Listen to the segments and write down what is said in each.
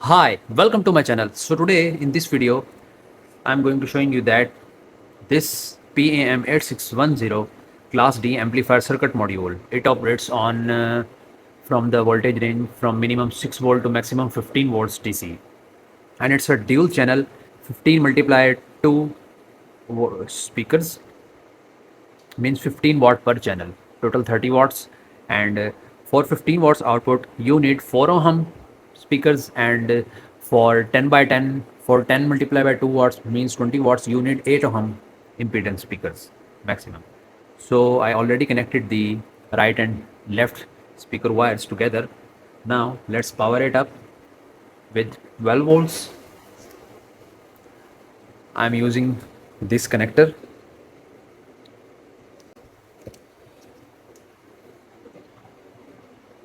Hi, welcome to my channel. So today in this video I'm going to showing you that this PAM8610 class D amplifier circuit module, it operates on from the voltage range from minimum 6 volt to maximum 15 volts DC, and it's a dual channel 15 multiplied 2 speakers, means 15 watt per channel, total 30 watts. And for 15 watts output you need 4 ohm speakers, and for 10 by 10, for 10 multiplied by 2 watts means 20 watts, you need 8 ohm impedance speakers maximum. So I already connected the right and left speaker wires together. Now let's power it up with 12 volts. I'm using this connector,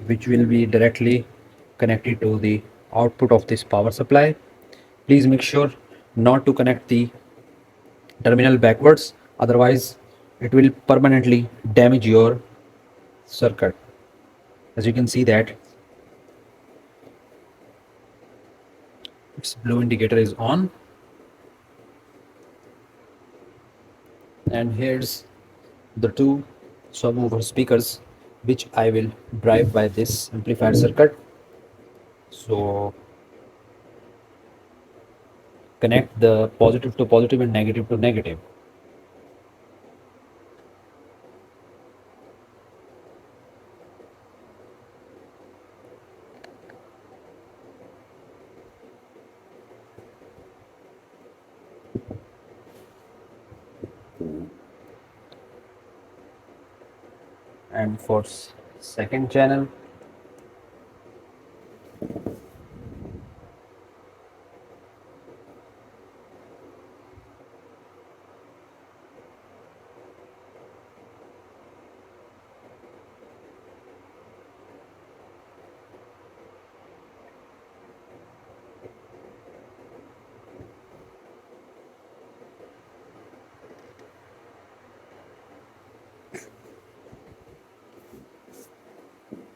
which will be directly connected to the output of this power supply. Please make sure not to connect the terminal backwards, otherwise it will permanently damage your circuit. As you can see that its blue indicator is on, and here's the two subwoofer speakers which I will drive by this amplifier circuit. So connect the positive to positive and negative to negative. And for second channel,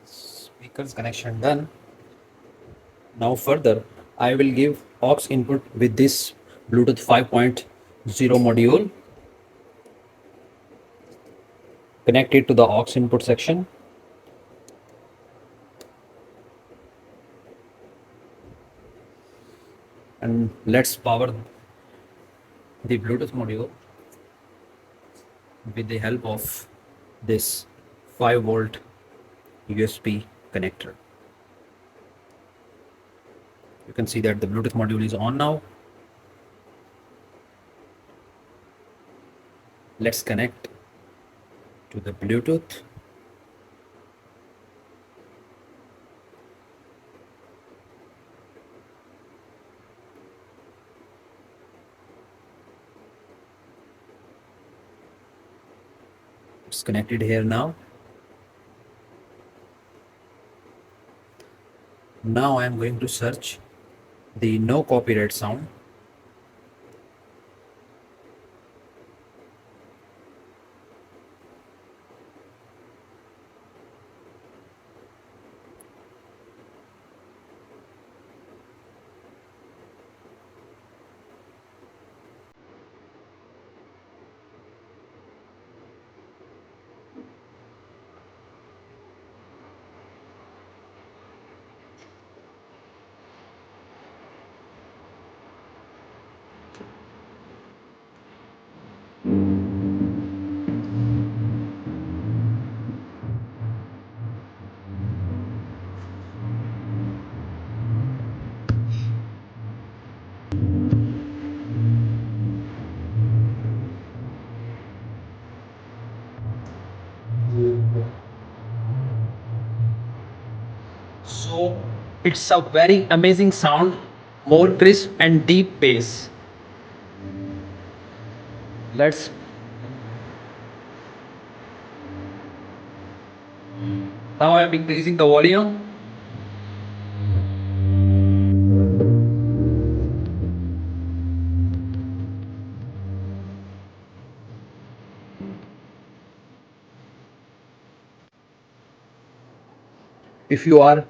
speakers connection done. Now further, I will give aux input with this Bluetooth 5.0 module. Connect it to the aux input section. And let's power the Bluetooth module with the help of this 5 volt USB connector. You can see that the Bluetooth module is on now. Let's connect to the Bluetooth. It's connected here now. Now I am going to search the no copyright sound. So it's a very amazing sound, more crisp and deep bass. Let's Now I'm increasing the volume. If you are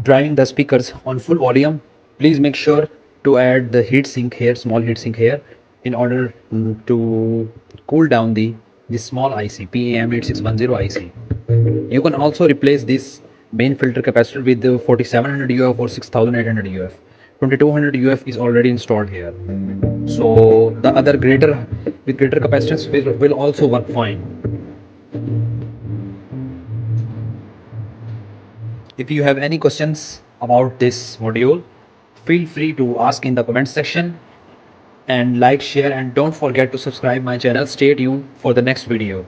driving the speakers on full volume, please make sure to add the heat sink here, small heat sink here, in order to cool down this small IC PAM8610 IC. You can also replace this main filter capacitor with the 4700 UF or 6800 UF. 2200 UF is already installed here, so the other greater capacitance will also work fine. If you have any questions about this module, feel free to ask in the comment section, and like, share, and don't forget to subscribe my channel. Stay tuned for the next video.